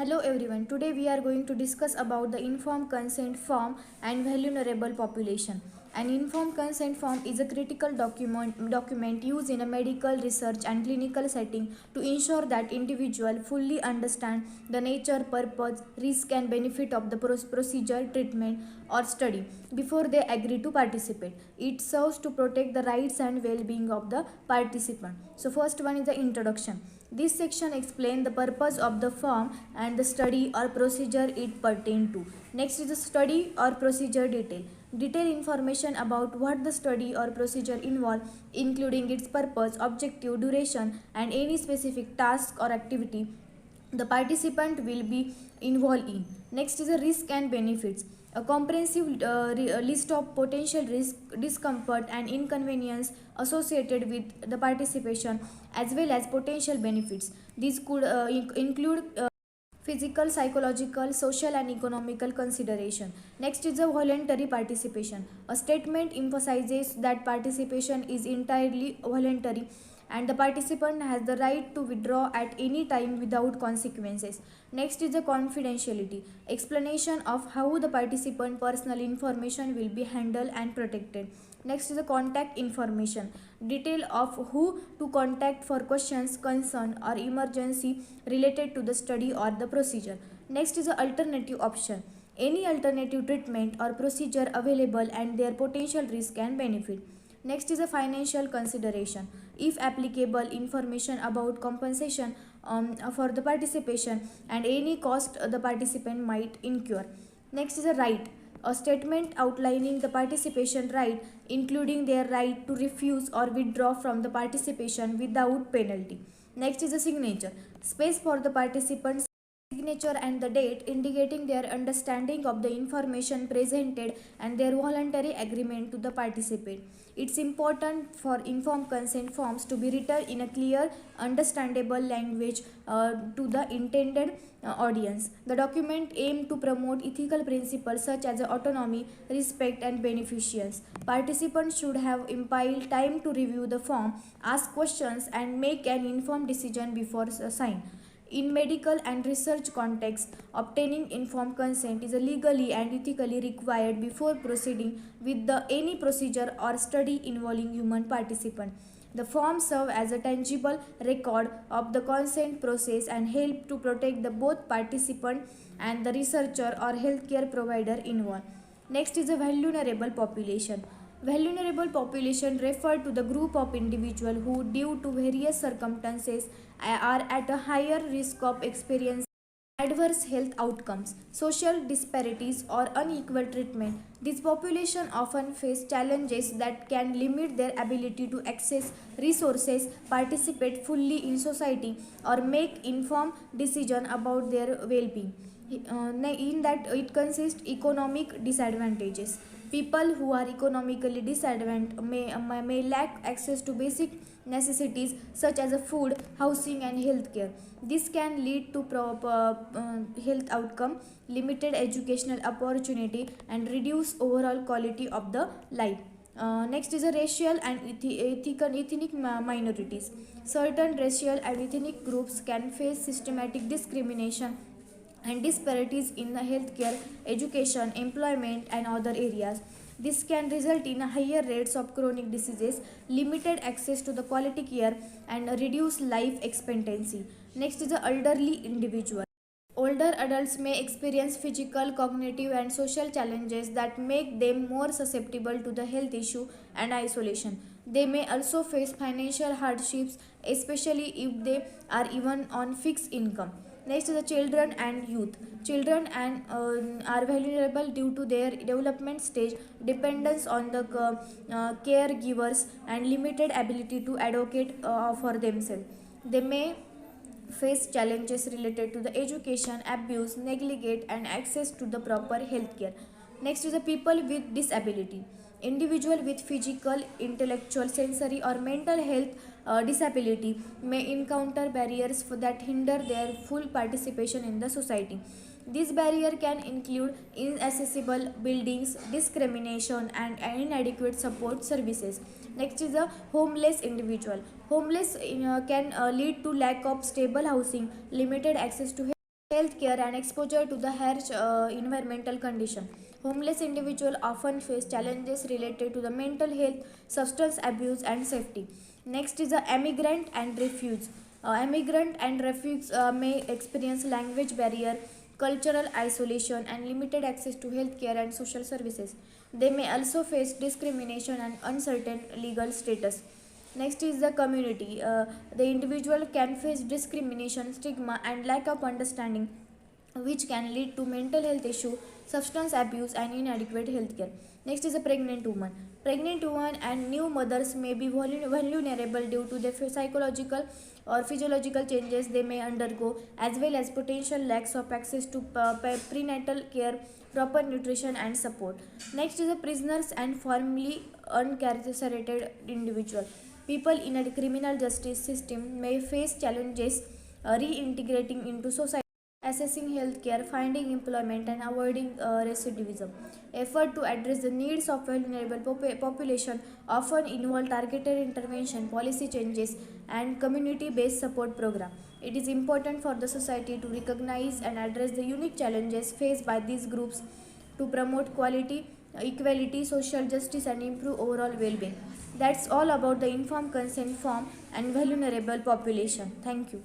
Hello everyone. Today we are going to discuss about the informed consent form and vulnerable population. An informed consent form is a critical document used in a medical research and clinical setting to ensure that individuals fully understand the nature, purpose, risk and benefit of the procedure, treatment or study before they agree to participate. It serves to protect the rights and well-being of the participant. So first one is the introduction. This section explains the purpose of the form and the study or procedure it pertains to. Next is the study or procedure detail. Detailed information about what the study or procedure involves, including its purpose, objective, duration, and any specific task or activity the participant will be involved in. Next is the risk and benefits. A comprehensive list of potential risk, discomfort, and inconvenience associated with the participation, as well as potential benefits. These could include physical, psychological, social, and economical consideration. Next is the voluntary participation. A statement emphasizes that participation is entirely voluntary and the participant has the right to withdraw at any time without consequences. Next is the confidentiality. Explanation of how the participant personal information will be handled and protected. Next is the contact information. Detail of who to contact for questions, concern or emergency related to the study or the procedure. Next is the alternative option. Any alternative treatment or procedure available and their potential risk and benefit. Next is a financial consideration. If applicable, information about compensation for the participation and any cost the participant might incur. Next is a right. A statement outlining the participation right, including their right to refuse or withdraw from the participation without penalty. Next is a signature. Space for the participants signature and the date indicating their understanding of the information presented and their voluntary agreement to the participate. It's important for informed consent forms to be written in a clear, understandable language to the intended audience. The document aims to promote ethical principles such as autonomy, respect, and beneficence. Participants should have ample time to review the form, ask questions, and make an informed decision before sign. In medical and research context, obtaining informed consent is legally and ethically required before proceeding with any procedure or study involving human participant. The forms serve as a tangible record of the consent process and help to protect the both participant and the researcher or healthcare provider involved. Next is a vulnerable population. Vulnerable population refer to the group of individuals who, due to various circumstances, are at a higher risk of experiencing adverse health outcomes, social disparities, or unequal treatment. This population often face challenges that can limit their ability to access resources, participate fully in society, or make informed decisions about their well-being. In that it consists economic disadvantages. People who are economically disadvantaged may lack access to basic necessities such as food, housing, and healthcare. This can lead to health outcome, limited educational opportunity, and reduce overall quality of the life. Next is a racial and ethnic minorities. Certain racial and ethnic groups can face systematic discrimination and disparities in the healthcare, education, employment, and other areas. This can result in higher rates of chronic diseases, limited access to the quality care, and reduced life expectancy. Next is the elderly individual. Older adults may experience physical, cognitive, and social challenges that make them more susceptible to the health issue and isolation. They may also face financial hardships, especially if they are even on fixed income. Next is the children and youth. Children are vulnerable due to their development stage, dependence on the caregivers, and limited ability to advocate for themselves. They may face challenges related to the education, abuse, neglect, and access to the proper health care. Next is the people with disability. Individual with physical, intellectual, sensory, or mental health disability may encounter barriers that hinder their full participation in the society. This barrier can include inaccessible buildings, discrimination, and inadequate support services. Next is a homeless individual. Homeless can lead to lack of stable housing, limited access to healthcare and exposure to the harsh environmental condition. Homeless individuals often face challenges related to the mental health, substance abuse, and safety. Next is the emigrant and refugees. Emigrant and refugees may experience language barrier, cultural isolation, and limited access to healthcare and social services. They may also face discrimination and uncertain legal status. Next is the community. The individual can face discrimination, stigma, and lack of understanding, which can lead to mental health issue, substance abuse, and inadequate healthcare. Next is a pregnant woman. Pregnant women and new mothers may be vulnerable due to the psychological or physiological changes they may undergo, as well as potential lacks of access to prenatal care, proper nutrition, and support. Next is the prisoners and formerly incarcerated individual. People in a criminal justice system may face challenges reintegrating into society, assessing healthcare, finding employment, and avoiding recidivism. Effort to address the needs of vulnerable population often involve targeted intervention, policy changes, and community-based support program. It is important for the society to recognize and address the unique challenges faced by these groups to promote quality, equality, social justice, and improve overall well-being. That's all about the informed consent form and vulnerable population. Thank you.